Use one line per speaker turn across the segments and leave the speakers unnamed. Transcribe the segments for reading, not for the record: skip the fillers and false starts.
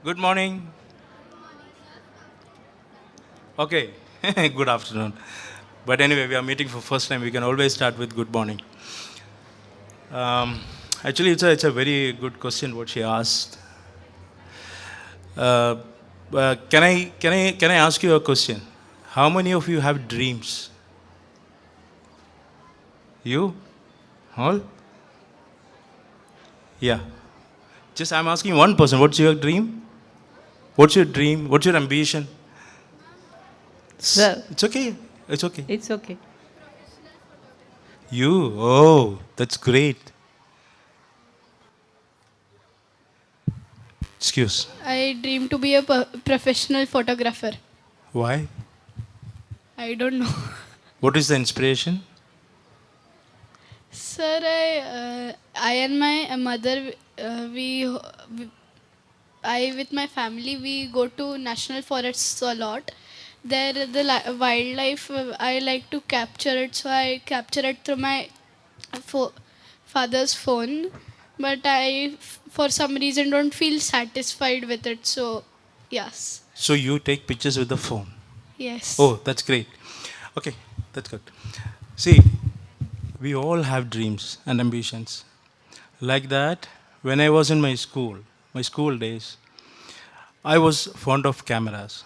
Good morning. Okay. Good afternoon. But anyway, we are meeting for first time. We can always start with good morning. Um, Actually, it's a very good question what she asked. Uh, can I ask you a question? How many of you have dreams? You all? Yeah. Just I'm asking one person. What's your dream? What's your dream? What's your ambition?
Well,
It's okay. It's okay.
it's okay.
You. Oh, that's great. Excuse.
I dream to be a professional photographer.
Why?
I don't know.
What is the inspiration?
Sir, I and my mother, we, I with my family, we go to national forests a lot. There, the wildlife, I like to capture it, so I capture it through my fo- father's phone. But for some reason, don't feel satisfied with it. So, yes,
So you take pictures with the phone.
yes.
Oh, that's great. Okay, that's good. See, we all have dreams and ambitions. Like that, when I was in my school days, I was fond of cameras.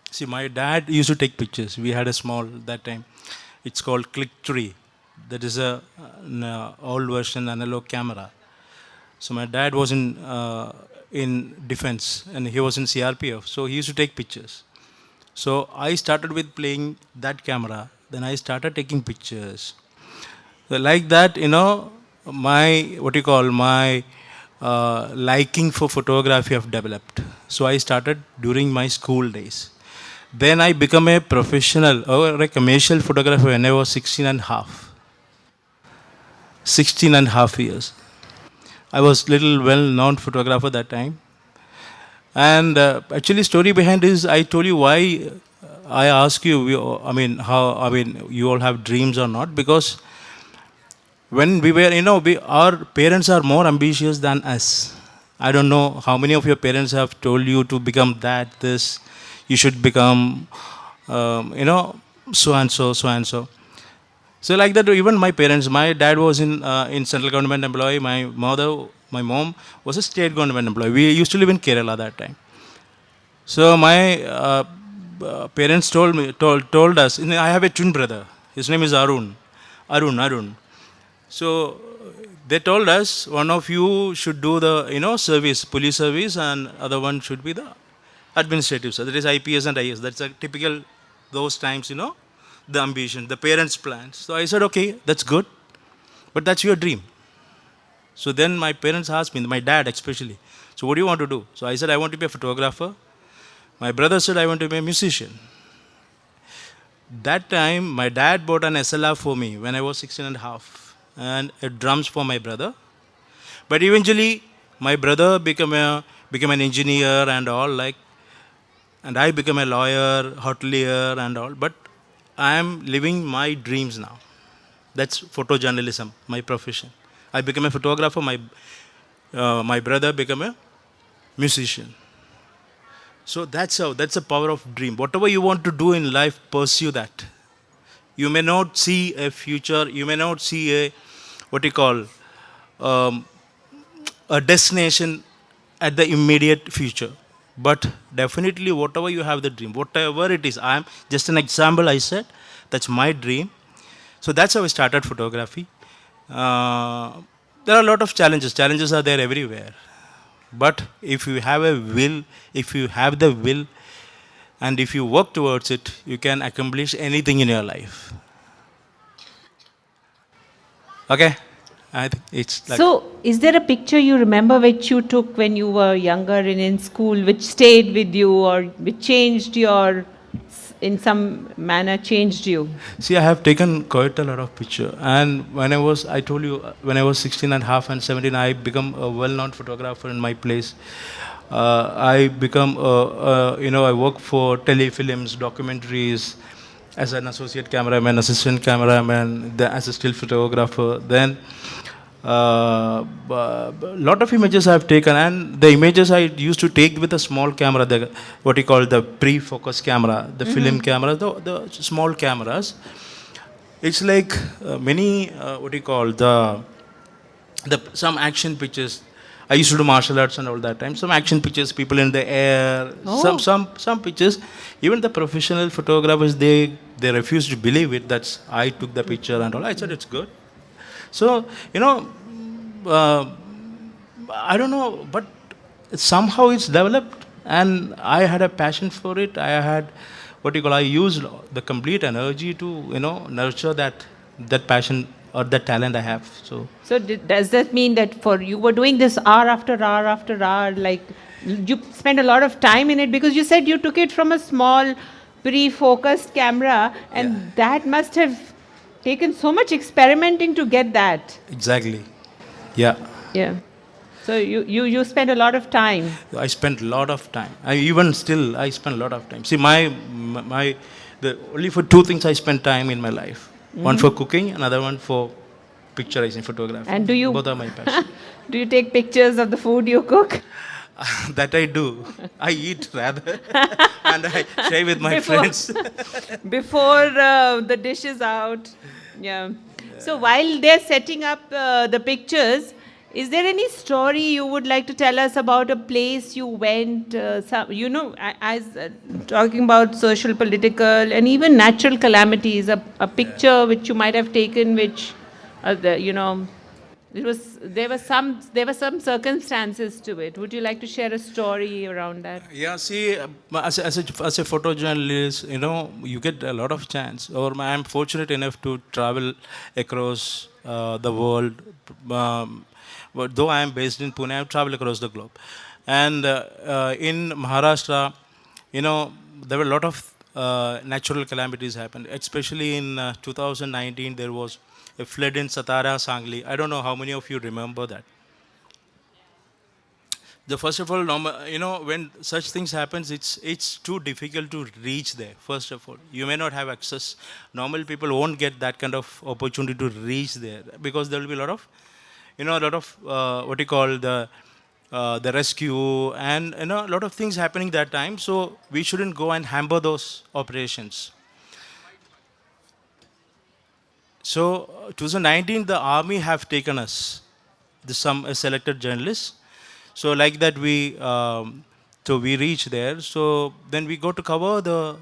See, my dad used to take pictures. We had a small that time. It's called Click Tree. That is an old version analog camera. So my dad was in defense and he was in CRPF. So he used to take pictures. So I started with playing that camera. Then I started taking pictures. So like that, my what you call my liking for photography have developed. So I started during my school days. Then I became a professional or a commercial photographer when I was 16 and half. 16 and half years. I was little well-known photographer that time. And actually, story behind is I told you why I ask you. I mean, how? I mean, you all have dreams or not? Because when we were, our parents are more ambitious than us. I don't know how many of your parents have told you to become that. This, you should become, so and so, so and so. So like that, even my parents. My dad was in central government employee. My mom was a state government employee. We used to live in Kerala that time. So my parents told us. I have a twin brother. His name is Arun. Arun. So they told us one of you should do the service, police service, and other one should be the administrative. So that is IPS and IS. That's a typical those times. The ambition, the parents' plans. So I said, okay, that's good, but that's your dream. So then my parents asked me, my dad especially. So what do you want to do? So I said, I want to be a photographer. My brother said, I want to be a musician. That time, my dad bought an SLR for me when I was 16 and a half, and drums for my brother. But eventually, my brother became an engineer and all, and I became a lawyer, hotelier and all. But I am living my dreams now. That's photojournalism, my profession. I became a photographer. My brother became a musician. So that's how. That's the power of dream. Whatever you want to do in life, pursue that. You may not see a future. You may not see a what you call um, a destination at the immediate future. But definitely, whatever you have the dream, whatever it is, I am just an example. I said that's my dream. So that's how I started photography. There are a lot of challenges. Challenges are there everywhere. But if you have a will, if you have the will, and if you work towards it, you can accomplish anything in your life. Okay? I think it's like.
So, is there a picture you remember which you took when you were younger and in school, which stayed with you or which changed your, in some manner, changed you?
See, I have taken quite a lot of picture, and I told you, when I was 16 and half and 17, I become a well-known photographer in my place. I become, I work for telefilms, documentaries, as an associate cameraman, assistant cameraman, as a still photographer. Then lot of images I've taken, and the images I used to take with a small camera, the what you call the pre-focus camera, the film camera, the small cameras. It's like many what do you call the some action pictures. I used to do martial arts and all that time. Some action pictures, people in the air,
Oh.
some pictures. Even the professional photographers, they refuse to believe it. That's I took the picture and all. I said it's good. So uh, I don't know, but somehow it's developed, and I had a passion for it. I had what you call. I used the complete energy to nurture that passion or that talent I have. So
So does that mean that for you were doing this hour after hour after hour, like you spent a lot of time in it because you said you took it from a small pre-focused camera, and that must have taken so much experimenting to get that.
exactly, yeah.
Yeah. So you spent a lot of time.
I spent a lot of time. Even still, I spend a lot of time. See, my the only for two things I spend time in my life. One for cooking, another one for picturizing photography.
And do you
Both are my passion.
do you take pictures of the food you cook?
That I do. I eat rather, and I share with my
Before-
friends.
Before the dish is out? Yeah. So while they're setting up the pictures, is there any story you would like to tell us about a place you went? As talking about social, political, and even natural calamities, a picture which you might have taken, which, there were some circumstances to it. Would you like to share a story around that?
Yeah, see, as a photojournalist, you get a lot of chance. Or I'm fortunate enough to travel across the world. But though I am based in Pune, I've traveled across the globe. And in Maharashtra, there were a lot of natural calamities happened. Especially in 2019, there was a flood in Satara, Sangli. I don't know how many of you remember that. The first of all, when such things happens, it's too difficult to reach there. First of all, you may not have access. Normal people won't get that kind of opportunity to reach there because there will be a lot of, what you call the rescue and a lot of things happening that time. So we shouldn't go and hamper those operations. So 2019, the army have taken us, some selected journalists. So like that we reach there. So then we go to cover the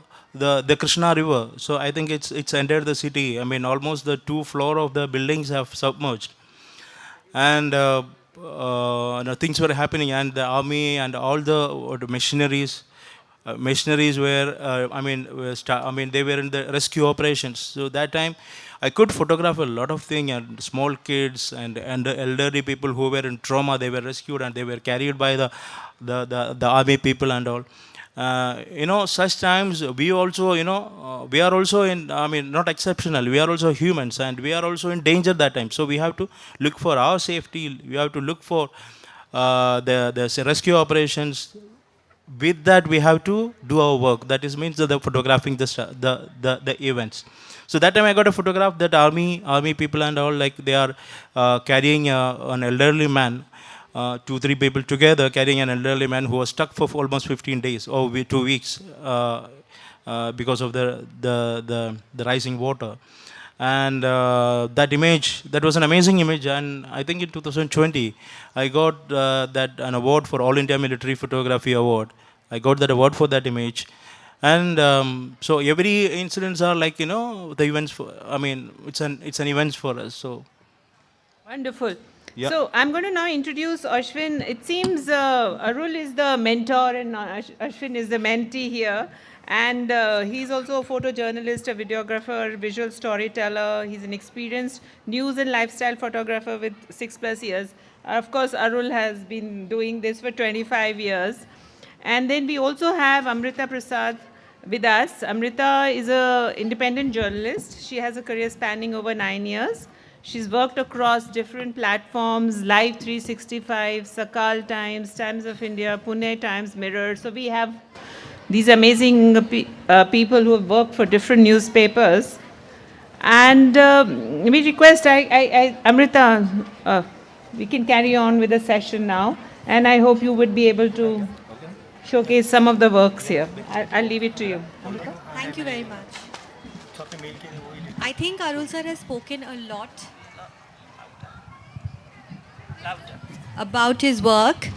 Krishna River. So I think it's entered the city. I mean, almost the 2 floor of the buildings have submerged, and things were happening, and the army and all the machineries. Missionaries were, they were in the rescue operations. So that time, I could photograph a lot of things, and small kids and the elderly people who were in trauma, they were rescued and they were carried by the army people and all. Such times we also, we are also in, not exceptional. We are also humans, and we are also in danger that time. So we have to look for our safety. We have to look for the rescue operations. With that we have to do our work, that is means the photographing the events. So that time I got a photograph that army people and all, like they are carrying an elderly man, 2-3 people together carrying an elderly man who was stuck for almost 15 days or 2 weeks because of the rising water. And that image, that was an amazing image. And I think in 2020 I got an award for All India Military Photography Award. I got that award for that image. And so every incidents are like, the events for, it's an event for us. So
Wonderful.
Yeah.
So I'm going to now introduce Ashwin. It seems Arul is the mentor and Ashwin is the mentee here. And he's also a photojournalist, a videographer, visual storyteller. He's an experienced news and lifestyle photographer with 6+ years. Of course, Arul has been doing this for 25 years. And then we also have Amrita Prasad with us. Amrita is an independent journalist. She has a career spanning over 9 years. She's worked across different platforms, Live 365, Sakal Times, Times of India, Pune Times, Mirror. So we have these amazing people who have worked for different newspapers. And we request, Amrita, we can carry on with the session now. And I hope you would be able to showcase some of the works here. I'll leave it to you.
Thank you very much. I think Arul sir has spoken a lot about his work,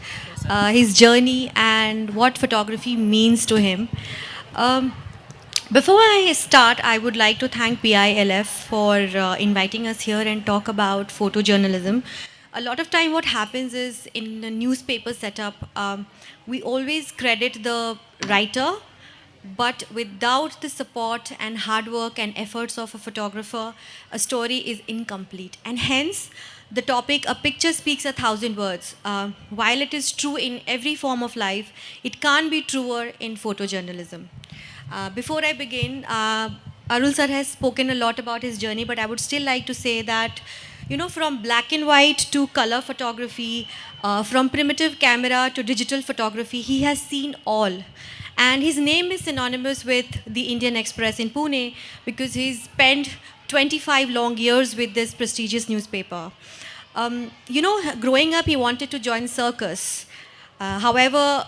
his journey, and what photography means to him. Um, Before I start, I would like to thank PILF for inviting us here and talk about photojournalism. A lot of time what happens is in the newspaper setup, we always credit the writer, but without the support and hard work and efforts of a photographer, a story is incomplete. And hence, the topic, a picture speaks 1,000 words. While it is true in every form of life, it can't be truer in photojournalism. Before I begin, Arul sir has spoken a lot about his journey, but I would still like to say that, you know, from black and white to color photography, from primitive camera to digital photography, he has seen all. And his name is synonymous with the Indian Express in Pune because he's spent 25 long years with this prestigious newspaper. You know, growing up, he wanted to join circus. However,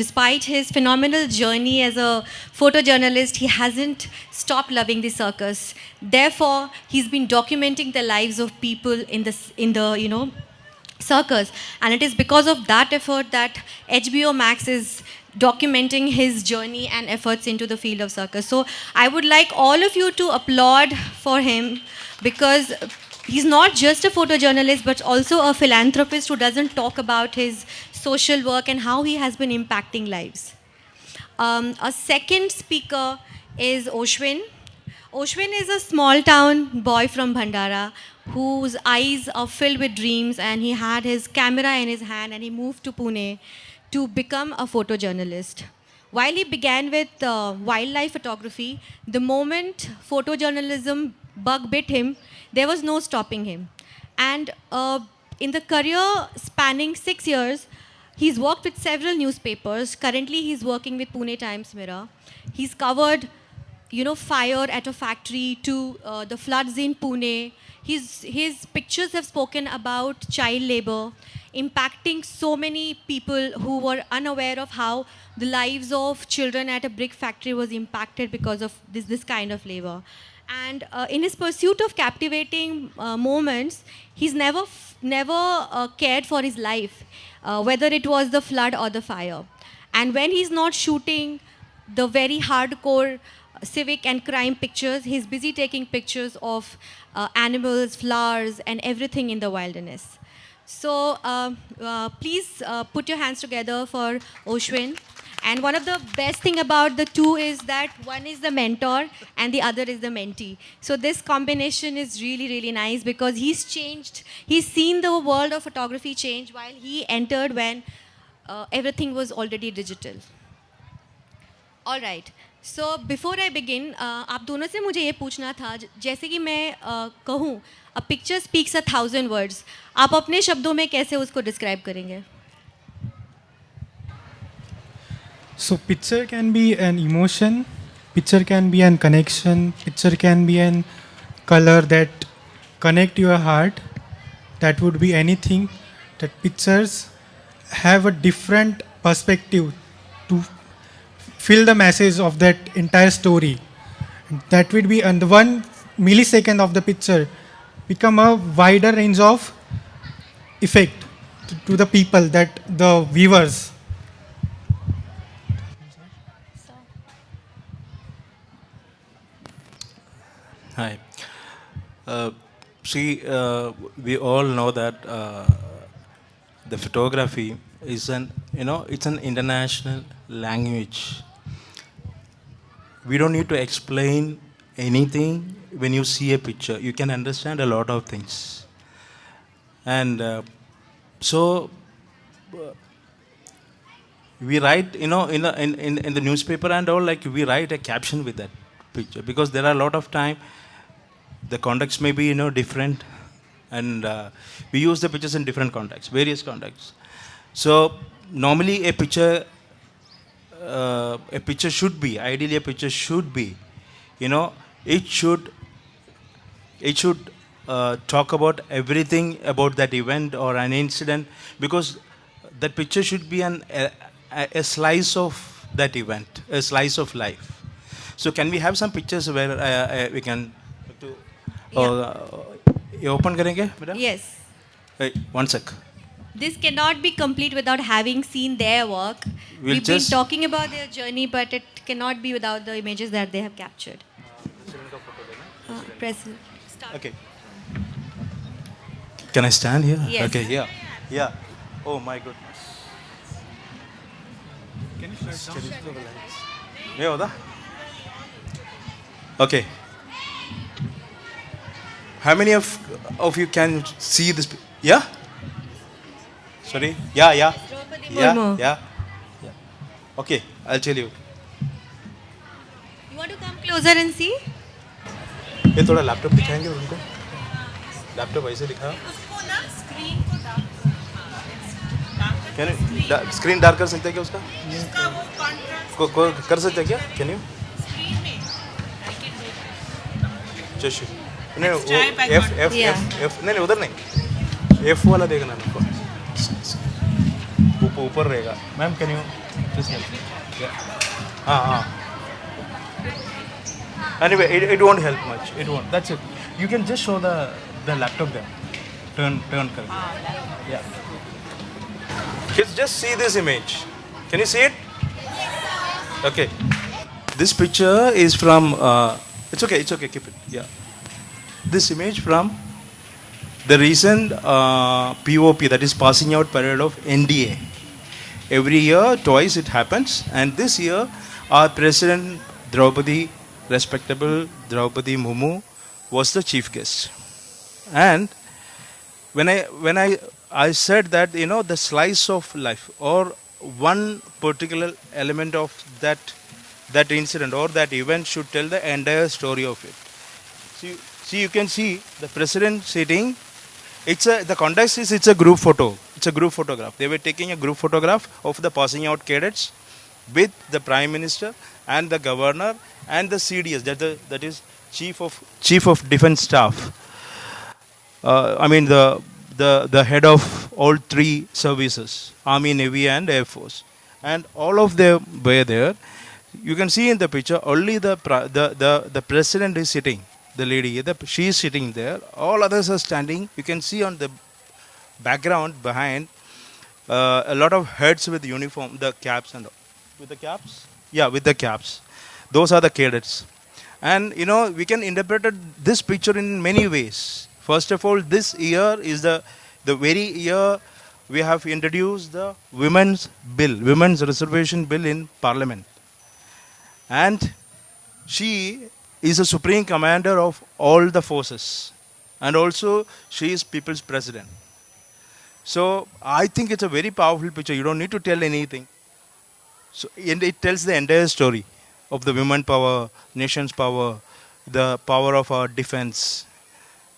despite his phenomenal journey as a photojournalist, he hasn't stopped loving the circus. Therefore, he's been documenting the lives of people in the circus, and it is because of that effort that HBO Max is documenting his journey and efforts into the field of circus. So I would like all of you to applaud for him because he's not just a photojournalist but also a philanthropist who doesn't talk about his social work and how he has been impacting lives. A second speaker is Oshwin. Oshwin is a small town boy from Bhandara whose eyes are filled with dreams, and he had his camera in his hand and he moved to Pune to become a photojournalist. While he began with wildlife photography, the moment photojournalism bug bit him, there was no stopping him. And in the career spanning 6 years, he's worked with several newspapers. Currently, he's working with Pune Times Mirror. He's covered, fire at a factory to the floods in Pune. His pictures have spoken about child labor, impacting so many people who were unaware of how the lives of children at a brick factory was impacted because of this kind of labor. And in his pursuit of captivating moments, he's never cared for his life, whether it was the flood or the fire. And when he's not shooting the very hardcore civic and crime pictures, he's busy taking pictures of animals, flowers, and everything in the wilderness. So please put your hands together for Oshwin. And one of the best thing about the two is that one is the mentor and the other is the mentee. So this combination is really, really nice because he's seen the world of photography change while he entered when everything was already digital. All right. So before I begin, आप दोनों से मुझे ये पूछना था, जैसे कि मैं कहूँ, a picture speaks 1,000 words. आप अपने शब्दों में कैसे उसको describe करेंगे?
So picture can be an emotion, picture can be an connection, picture can be an color that connect your heart. That would be anything. That pictures have a different perspective to fill the message of that entire story. That would be on the 1 millisecond of the picture become a wider range of effect to the people, that the viewers.
Hi. We all know that the photography is it's an international language. We don't need to explain anything when you see a picture. You can understand a lot of things. And we write, in the newspaper and all, like we write a caption with that picture because there are a lot of time the context may be different, and we use the pictures in different contexts, various contexts. So normally a picture should be, ideally a picture should be, it should talk about everything about that event or an incident, because that picture should be a slice of that event, a slice of life. So can we have some pictures where we can to, ये open करेंगे बेटा?
Yes.
Wait, one sec.
This cannot be complete without having seen their work.
We'll
We've been
just-
talking about their journey, but it cannot be without the images that they have captured. President.
Okay. Can I stand here?
Yes.
Okay, yeah. Yeah. Oh my goodness.
Can you shut down?
ये होता? Okay. How many of you can see this? Yeah? Sorry? Yeah, yeah. Yeah,
Murmu.
yeah. Yeah. Okay, I'll tell you.
You want to come closer and see?
ये थोड़ा laptop दिखाएंगे उनको? Laptop ऐसे दिखाओ. Can you screen dark कर सकते हैं क्या उसका? को कर सकते हैं क्या? Can you? चश्य. नहीं वो F नहीं उधर नहीं. F वाला देखना मेरे को. ऊपर रहेगा. Ma'am can you just help me? हाँ. Anyway, it won't help much. It won't. That's it. You can just show the laptop there. Turn kar. Yeah. Kids, just see this image. Can you see it? Okay. This picture is from. It's okay. Keep it. Yeah. This image from the recent POP, that is passing out parade of NDA. Every year, twice it happens, and this year, our President Draupadi, respectable Draupadi Murmu, was the chief guest. And when I said that, the slice of life or one particular element of that incident or that event should tell the entire story of it. See, you can see the president sitting. The context is it's a group photo. It's a group photograph. They were taking a group photograph of the passing out cadets with the Prime Minister and the Governor and the CDS, that is Chief of Defence Staff. I mean the head of all three services, Army, Navy and Air Force. And all of them were there. You can see in the picture only the president is sitting. The lady, she is sitting there. All others are standing. You can see on the background behind a lot of heads with uniform, the caps and all. With the caps? Yeah, with the caps. Those are the cadets. And we can interpret this picture in many ways. First of all, this year is the very year we have introduced the Women's Reservation Bill in Parliament. And she is a supreme commander of all the forces. And also, she is people's president. So, I think it's a very powerful picture. You don't need to tell anything. So, and it tells the entire story of the women power, nation's power, the power of our defense,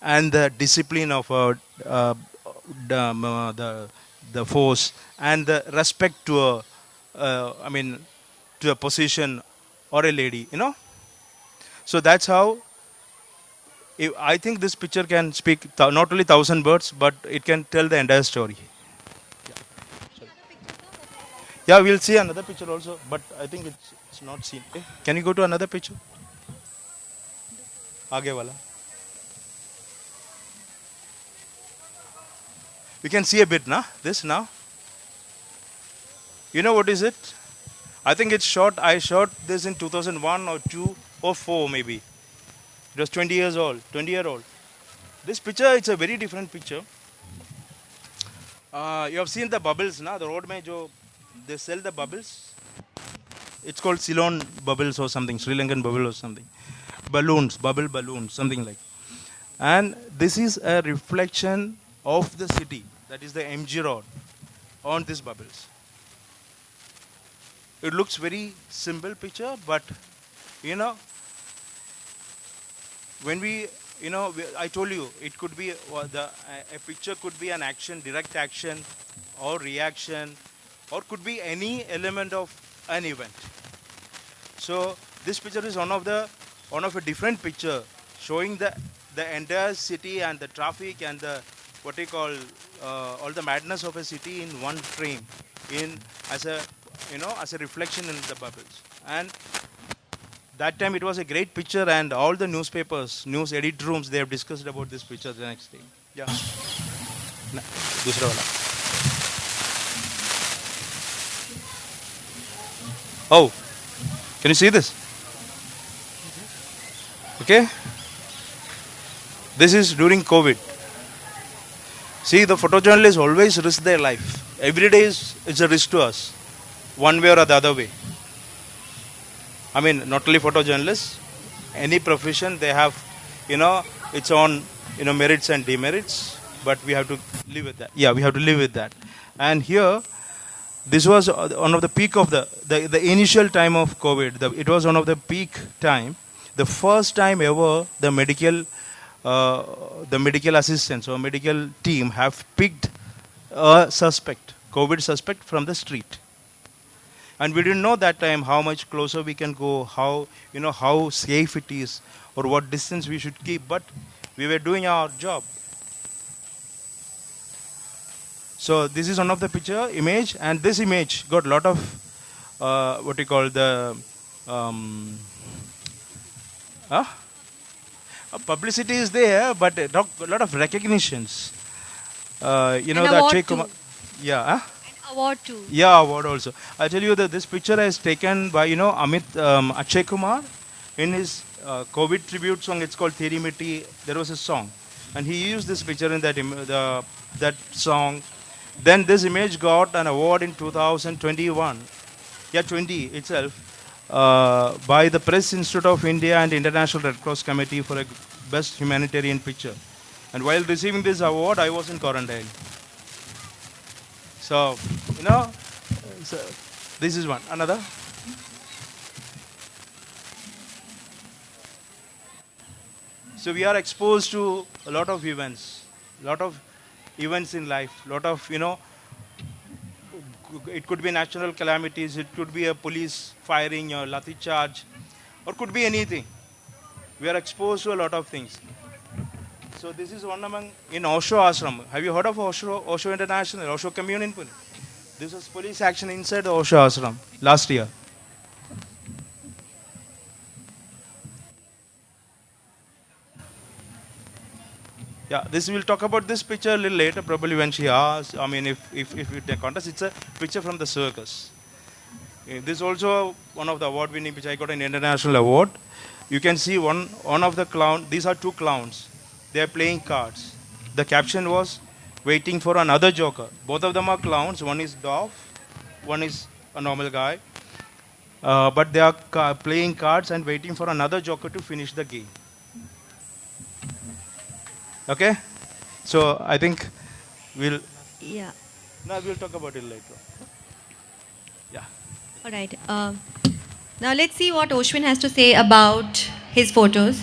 and the discipline of our the force, and the respect to a position or a lady. So that's how. I think this picture can speak not only 1,000 words, but it can tell the entire story. Yeah, we'll see another picture also, but I think it's not seen. Okay? Can you go to another picture? Aage wala. We can see a bit, na? This now. You know what is it? I think it's shot. I shot this in 2001 or 2 or 4 maybe. It was 20-year-old. This picture, it's a very different picture. You have seen the bubbles, na? The road mein jo they sell the bubbles. It's called Ceylon bubbles or something, Sri Lankan bubble or something. Bubble balloons, something like. And this is a reflection of the city, that is the MG Road, on these bubbles. It looks very simple picture, but when I told you, it could be a picture could be an action, direct action, or reaction, or could be any element of an event. So this picture is one of a different picture, showing the the entire city and the traffic and the what you call all the madness of a city in one frame, in as a as a reflection in the bubbles. And that time it was a great picture, and all the newspapers, news edit rooms, they have discussed about this picture the next day. Yeah. दूसरा वाला. Oh, can you see this? Okay. This is during COVID. See, the photojournalists always risk their life. Every day it's a risk to us, one way or the other way. I mean, not only photojournalists, any profession, they have, its own, merits and demerits, but we have to live with that. Yeah, we have to live with that. And here, this was one of the peak of the initial time of COVID. It was one of the peak time. The first time ever the medical assistants or medical team have picked a suspect, COVID suspect from the street. And we didn't know that time how much closer we can go, how safe it is, or what distance we should keep. But we were doing our job. So this is one of the picture image, and this image got a lot of what you call the publicity is there, but a lot of recognitions.
An
that
award
Akshay
too.
Kumar, yeah.
An award too.
Yeah, award also. I tell you that this picture is taken by Akshay Kumar in his COVID tribute song. It's called Teri Mitti. There was a song, and he used this picture in that song. Then this image got an award in 2021. Yeah, 20 itself, by the Press Institute of India and International Red Cross Committee for a best humanitarian picture. And while receiving this award, I was in quarantine. So, so this is one. Another. So we are exposed to a lot of events in life, lot of, it could be natural calamities, it could be a police firing or lathi charge, or could be anything. We are exposed to a lot of things. So this is one among, in Osho Ashram. Have you heard of Osho International, Osho Commune in Pune? This was police action inside the Osho Ashram last year. Yeah, this we'll talk about this picture a little later, probably when she asks. I mean, if the contest, it's a picture from the circus. This is also one of the award-winning which I got an international award. You can see one of the clown. These are two clowns. They are playing cards. The caption was waiting for another joker. Both of them are clowns. One is Dolph, one is a normal guy. But they are playing cards and waiting for another joker to finish the game. Okay? So I think we'll talk about it later. Yeah.
All right. Now let's see what Oshwin has to say about his photos.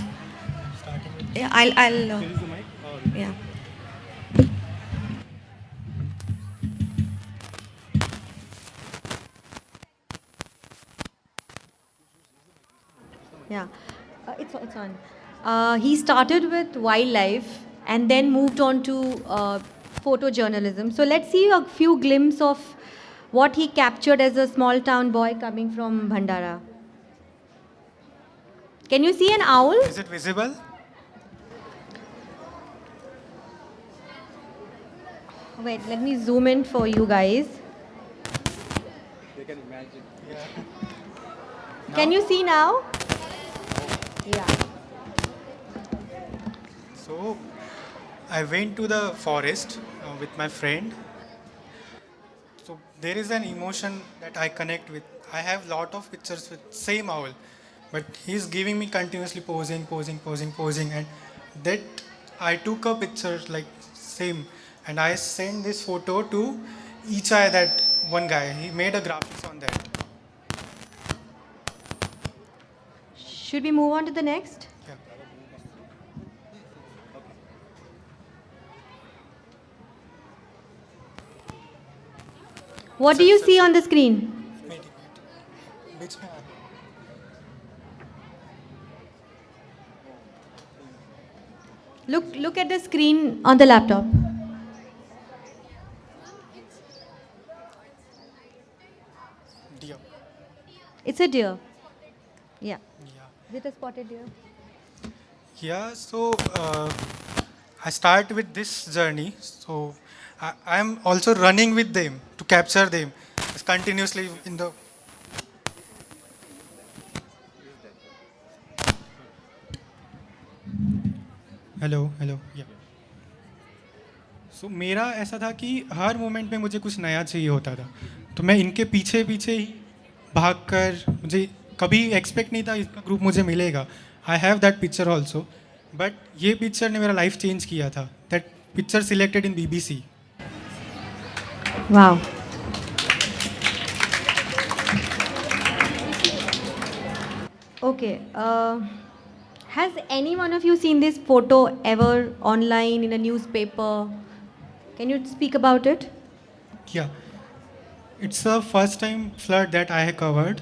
Yeah, I'll. Yeah. Yeah, it's on. He started with wildlife and then moved on to photojournalism. So let's see a few glimpses of what he captured as a small town boy coming from Bhandara. Can you see an owl?
Is it visible?
Wait, let me zoom in for you guys.
They can imagine.
Can you see now? Yeah.
So, I went to the forest with my friend. So, there is an emotion that I connect with. I have lot of pictures with same owl, but he's giving me continuously posing, and that I took a picture like same, and I sent this photo to each eye that one guy. He made a graphics on that.
Should we move on to the next?
Yeah.
What do you see on the screen?
Which one?
Look at the screen on the laptop.
Deer.
It's a deer. Yeah.
Yeah.
With a spotted deer.
Yeah, so I start with this journey. So I am also running with them to capture them continuously in the. Hello hello या सो मेरा ऐसा था कि हर moment में मुझे कुछ नया चाहिए होता था, तो मैं इनके पीछे पीछे ही भागकर, मुझे कभी एक्सपेक्ट नहीं था इसका ग्रुप मुझे मिलेगा. I have that picture also, but ये पिक्चर ने मेरा लाइफ चेंज किया था. That picture selected in BBC.
Wow. Okay. Has any one of you seen this photo ever online in a newspaper? Can you speak about it?
Yeah, it's the first time flood that I have covered.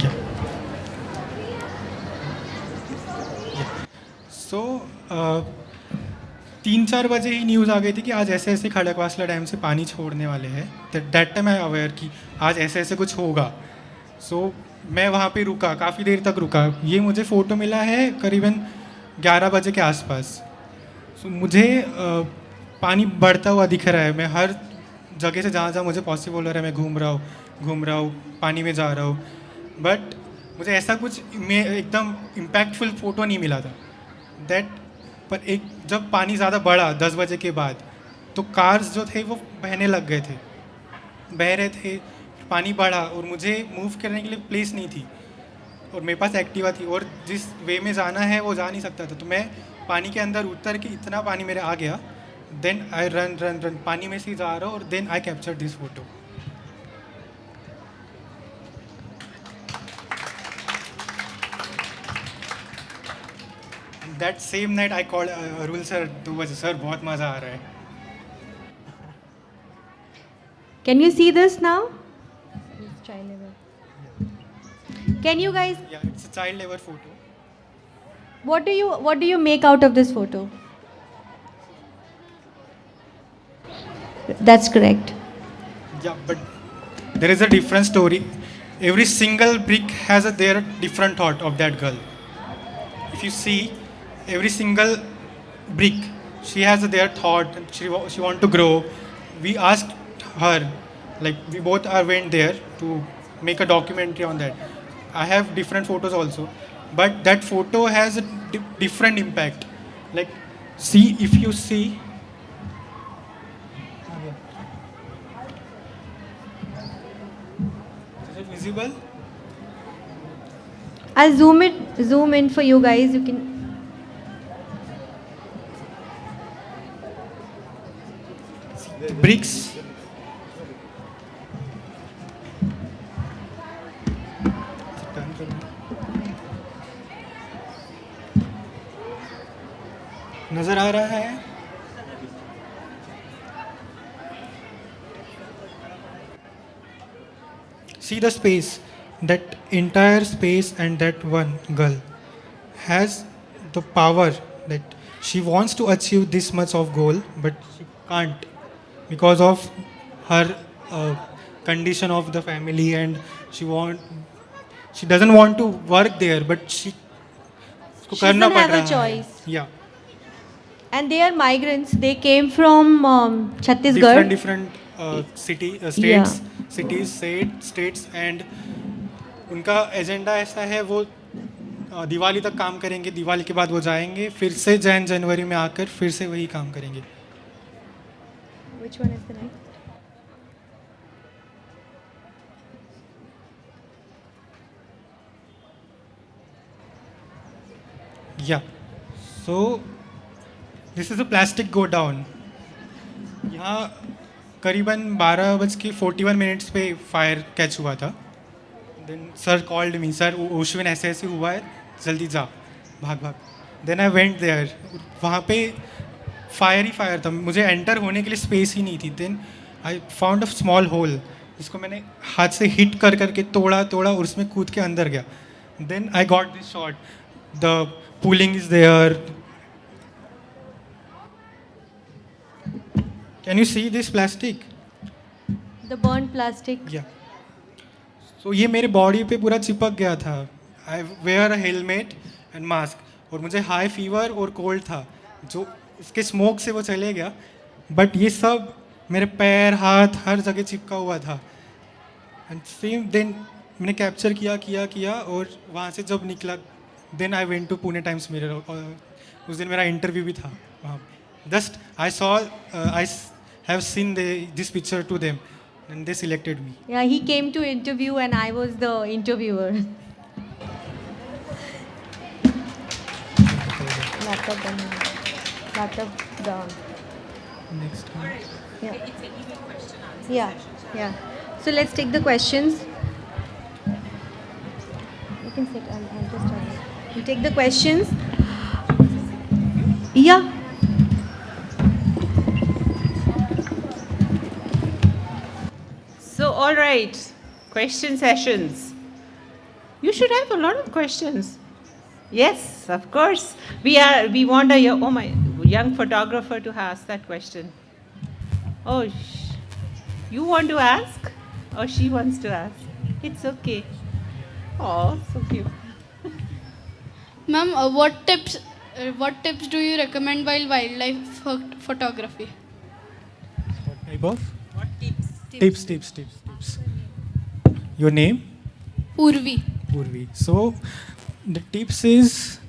Yeah. So 3-4 बजे ही news आ गई थी कि आज ऐसे ऐसे Khadakwasla dam से पानी छोड़ने वाले हैं. दैट टाइम आई अवेयर कि आज ऐसे ऐसे कुछ होगा. सो मैं वहाँ पे रुका, काफ़ी देर तक रुका. ये मुझे फ़ोटो मिला है करीबन 11 बजे के आसपास. सो मुझे पानी बढ़ता हुआ दिख रहा है. मैं हर जगह से जहाँ जहाँ मुझे पॉसिबल हो रहा है मैं घूम रहा हूँ, पानी में जा रहा हूँ. बट मुझे ऐसा कुछ में एकदम इम्पैक्टफुल फ़ोटो नहीं मिला था. पर एक जब पानी ज़्यादा बढ़ा 10 बजे के बाद, तो कार्स जो थे वो बहने लग गए थे, बह रहे थे. पानी बढ़ा और मुझे मूव करने के लिए प्लेस नहीं थी, और मेरे पास एक्टिवा थी, और जिस वे में जाना है वो जा नहीं सकता था. तो मैं पानी के अंदर उतर के, इतना पानी मेरे आ गया, देन आई रन पानी में से जा रहा हूँ, और then I capture this photo. That same night I called Arul sir 2 बजे, सर बहुत मज़ा आ रहा है.
Can you see this now? Child labor. Can you guys?
Yeah, it's a child labor photo.
What do you make out of this photo? That's correct.
Yeah, but there is a different story. Every single brick has their different thought of that girl. If you see, every single brick, she has their thought. She want to grow. We asked her, like we both went there to make a documentary on that. I have different photos also, but that photo has a different impact. Like, see, if you see. Is it visible?
I'll zoom in for you guys. You can.
Bricks. नजर आ रहा है? See the space, that entire space, and that one girl has the power that she wants to achieve this much of goal, but she can't because of her condition of the family, and she doesn't want to work there, but she उसको
She
करना
doesn't
पड़
have a
रहा है.
choice.
Yeah.
And they are migrants. They came from Chhattisgarh.
different states, and उनका agenda ऐसा है, वो दिवाली तक काम करेंगे, दिवाली के बाद वो जाएंगे, फिर से जनवरी में आकर फिर से वही काम करेंगे.
Which one is the next?
Yeah. So this is a plastic go down. यहाँ करीबन 12:41 पे फायर कैच हुआ था. Then sir called me, sir Ashwin ऐसे ऐसे हुआ है, जल्दी जा, भाग. Then I went there. वहाँ पे फायर ही फायर था, मुझे एंटर होने के लिए स्पेस ही नहीं थी. Then I found a small hole, जिसको मैंने हाथ से हिट कर करके तोड़ा और उसमें कूद के अंदर गया. Then I got this shot. The pooling is there. Can you see this plastic?
The burnt plastic.
Yeah. So ये मेरे बॉडी पे पूरा चिपक गया था. I wear a helmet and mask और मुझे हाई फीवर और कोल्ड था जो उसके स्मोक से वो चले गया. बट ये सब मेरे पैर हाथ हर जगह चिपका हुआ था. एंड सेम देन मैंने कैप्चर किया और वहाँ से जब निकला then I went to Pune Times Mirror. उस दिन मेरा इंटरव्यू भी था वहाँ. Just I saw I have seen this picture to them and they selected me.
Yeah, he came to interview and I was the interviewer. Laptop down. Laptop down.
Next one.
Yeah. Yeah. So let's take the questions. You can sit. I'll just tell you. You take the questions. Yeah.
So, all right, question sessions. You should have a lot of questions. Yes, of course. We want a young photographer to ask that question. Oh, you want to ask, or she wants to ask? It's okay. Oh, so cute.
Ma'am, what tips do you recommend while wildlife photography?
What type of? Tips. Your name?
Urvi.
Purvi. So the tips is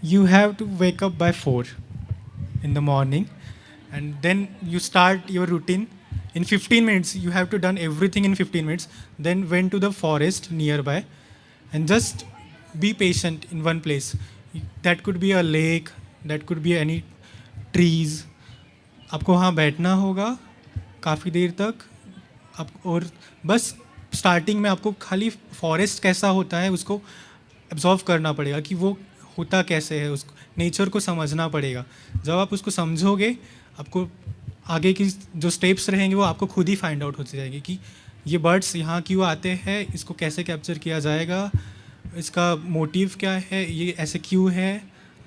you have to wake up by 4 in the morning and then you start your routine. In 15 minutes, you have to done everything in 15 minutes. Then went to the forest nearby and just be patient in one place. That could be a lake, that could be any trees. आपको वहाँ बैठना होगा काफ़ी देर तक. आप और बस starting में आपको खाली फॉरेस्ट कैसा होता है उसको एब्जॉर्व करना पड़ेगा कि वो होता कैसे है. उसको नेचर को समझना पड़ेगा. जब आप उसको समझोगे आपको आगे की जो स्टेप्स रहेंगे वो आपको खुद ही फाइंड आउट होती जाएगी कि ये बर्ड्स यहाँ क्यों आते हैं, इसको कैसे कैप्चर किया जाएगा, इसका मोटिव क्या है, ये ऐसे क्यों है.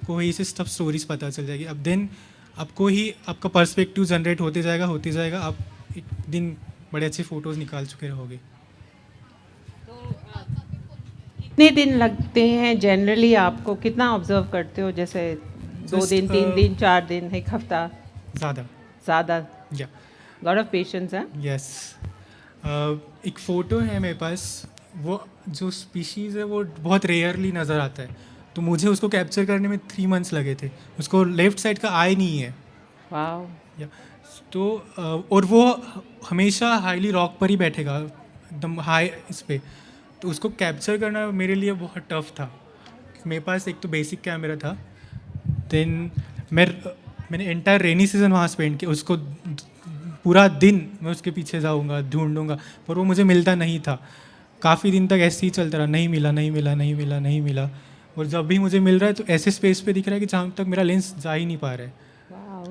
आपको वही से सब स्टोरीज पता चल जाएगी. अब देन आपको ही आपका पर्सपेक्टिव जनरेट होते जाएगा. आप एक दिन बड़े अच्छे फ़ोटोज़ निकाल चुके रहोगे.
कितने दिन लगते हैं जनरली? आपको कितना ऑब्जर्व करते हो? जैसे 2 दिन, 3 दिन, 4 दिन, 1 हफ्ता? ज़्यादा.
या
लॉट ऑफ पेशेंस है.
यस. एक फ़ोटो है मेरे पास. वो जो स्पीशीज़ है वो बहुत रेयरली नज़र आता है तो मुझे उसको कैप्चर करने में 3 मंथ्स लगे थे. उसको लेफ़्ट साइड का आई नहीं है.
वाओ.
या तो और वो हमेशा हाईली रॉक पर ही बैठेगा एकदम हाई इस पे. तो उसको कैप्चर करना मेरे लिए बहुत टफ था. मेरे पास एक तो बेसिक कैमरा था. देन मैंने एंटायर रेनी सीज़न वहाँ स्पेंड किया. उसको पूरा दिन मैं उसके पीछे जाऊँगा, ढूंढूंगा, पर वो मुझे मिलता नहीं था. काफ़ी दिन तक ऐसे ही चलता रहा. नहीं मिला. और जब भी मुझे मिल रहा है तो ऐसे स्पेस पे दिख रहा है कि जहाँ तक मेरा लेंस जा ही नहीं पा रहा है.
वाओ.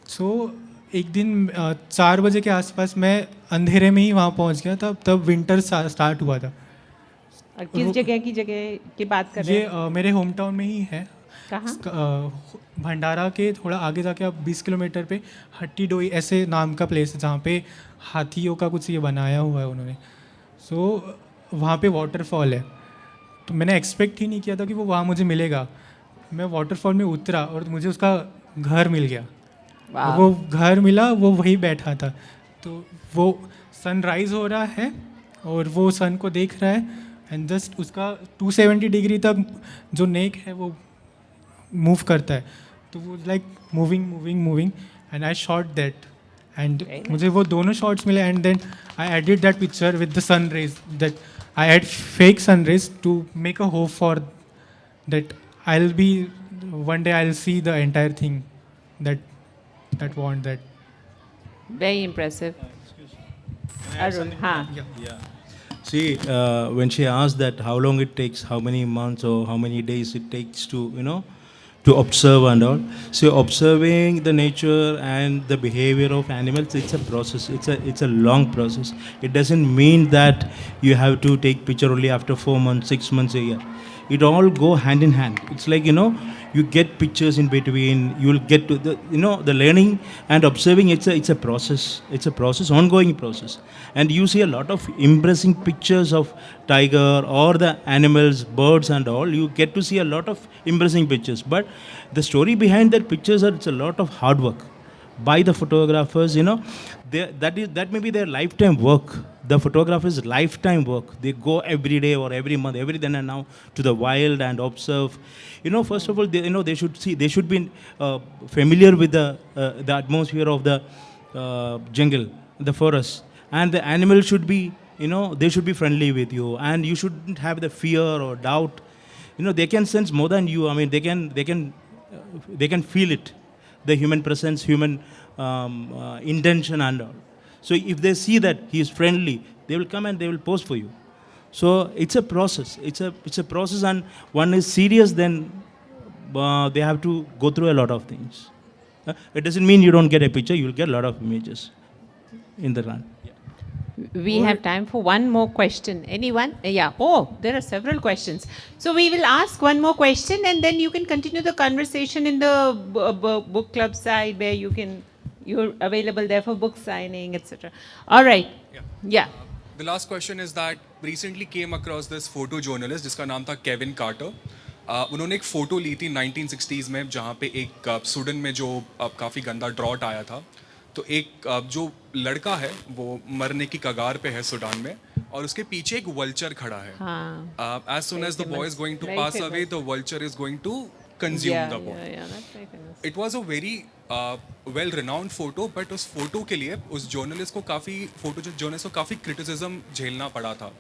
सो एक दिन 4 बजे के आसपास मैं अंधेरे में ही वहाँ पहुँच गया था. तब विंटर स्टार्ट हुआ था.
और किस जगह की बात कर रहे हैं?
ये मेरे होम टाउन में ही है.
कहाँ?
भंडारा के थोड़ा आगे जाके आप 20 किलोमीटर पे हट्टी डोई ऐसे नाम का प्लेस है जहाँ पे हाथियों का कुछ ये बनाया हुआ है उन्होंने. सो वहाँ पे वाटरफॉल है. तो मैंने एक्सपेक्ट ही नहीं किया था कि वो वहाँ मुझे मिलेगा. मैं वाटरफॉल में उतरा और मुझे उसका घर मिल गया. वो घर मिला, वो वही बैठा था. तो वो सनराइज़ हो रहा है और वो सन को देख रहा है एंड जस्ट उसका 270 डिग्री तक जो नेक है वो मूव करता है. तो वो like moving and I shot that and मुझे वो दोनों शॉट्स मिले. And then I edit that picture with the sun rays. That I add fake sun rays to make a hope for that I will be one day I will see the entire thing that want that.
Very impressive. Arun, हाँ.
Yeah. See, when she asked that how long it takes, how many months or how many days it takes to, to observe and all. So observing the nature and the behavior of animals, it's a process. It's a long process. It doesn't mean that you have to take picture only after 4 months, 6 months, a year. It all go hand in hand. It's like, you get pictures in between. You'll get to the learning and observing. It's a process. It's a process, ongoing process. And you see a lot of impressing pictures of tiger or the animals, birds and all. You get to see a lot of impressing pictures. But the story behind that pictures it's a lot of hard work by the photographers. That may be their lifetime work. The photographer's lifetime work. They go every day or every month, every then and now to the wild and observe. First of all, they should see. They should be familiar with the atmosphere of the jungle, the forest, and the animals should be. They should be friendly with you, and you shouldn't have the fear or doubt. They can sense more than you. I mean, they can feel it, the human presence, human intention and all. So if they see that he is friendly, they will come and they will pose for you. So it's a process. It's a process, and one is serious, then they have to go through a lot of things. It doesn't mean you don't get a picture. You will get a lot of images in the run.
We have time for one more question. Anyone? Yeah. Oh, there are several questions. So we will ask one more question, and then you can continue the conversation in the book club side, where you're available there for book signing, etc. All right. Yeah.
The last question is that recently came across this photojournalist जिसका नाम था Kevin quarter. उन्होंने एक photo ली थी 1960s में, जहाँ पे एक सूडन में जो काफ़ी गंदा ड्रॉट आया था. तो एक जो लड़का है वो मरने की कगार पे है सूडान में, और उसके पीछे एक वल्चर खड़ा है. As soon as the boy is going to pass away, the vulture is going to consume the boy.
That's very famous.
It was a very well renowned photo, but उस photo के लिए उस journalist को काफ़ी criticism झेलना पड़ा था,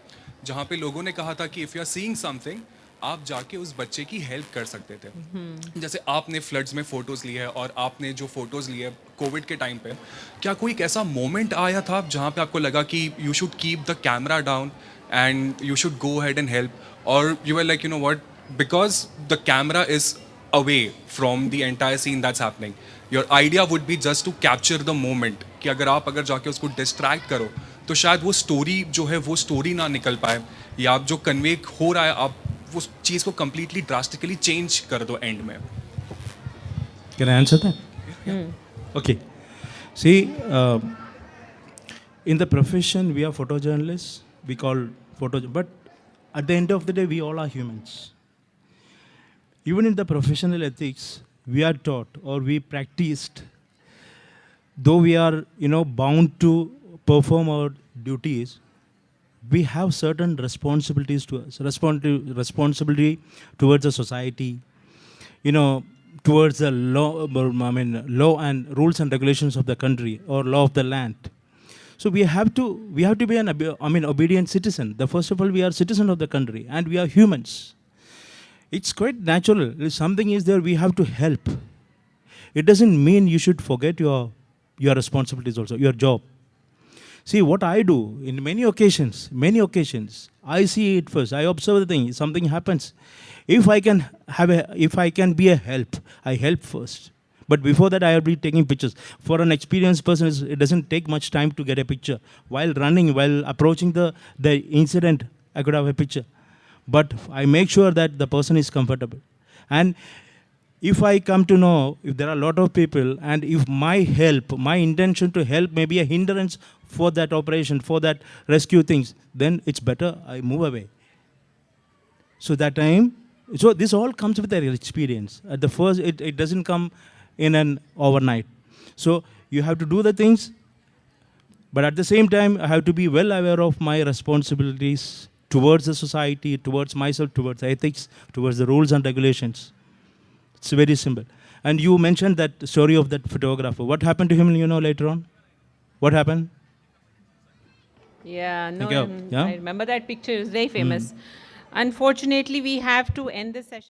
जहाँ पे लोगों ने कहा था कि if you are seeing something, आप जाके उस बच्चे की हेल्प कर सकते थे. जैसे आपने फ्लड्स में फ़ोटोज़ ली है, और आपने जो फ़ोटोज़ ली है कोविड के टाइम पे, क्या कोई ऐसा मोमेंट आया था जहाँ पे आपको लगा कि you should keep the camera down and you should go head and help, और you are like what, because the camera is away from the entire scene that's happening, your idea would be just to capture the moment, कि अगर जाके उसको distract करो तो शायद वो story जो है वो स्टोरी ना निकल पाए, या आप जो कन्वे हो रहा है आप वो चीज़ को completely drastically change कर दो एंड में.
Can I answer that? Okay. See, in the profession, we are photojournalists. We call but at the end of the day, we all are humans. Even in the professional ethics, we are taught or we practiced, though we are, bound to perform our duties, we have certain responsibilities to us, responsibility towards the society, towards the law and rules and regulations of the country or law of the land. So we have to be an obedient citizen. First of all, we are citizen of the country and we are humans. It's quite natural. If something is there, we have to help. It doesn't mean you should forget your responsibilities also, your job. See, what I do in many occasions, I see it first. I observe the thing. Something happens. If I can be a help, I help first. But before that, I will be taking pictures. For an experienced person, it doesn't take much time to get a picture. While running, while approaching the incident, I could have a picture. But I make sure that the person is comfortable. And if I come to know if there are a lot of people, and if my intention to help may be a hindrance for that operation, for that rescue things, then it's better I move away. So this all comes with their experience. At the first, it doesn't come in an overnight. So you have to do the things, but at the same time, I have to be well aware of my responsibilities towards the society, towards myself, towards ethics, towards the rules and regulations. It's very simple. And you mentioned that story of that photographer. What happened to him, later on? What happened?
Yeah, no,
Yeah?
I remember that picture. It was very famous. Unfortunately, we have to end this session.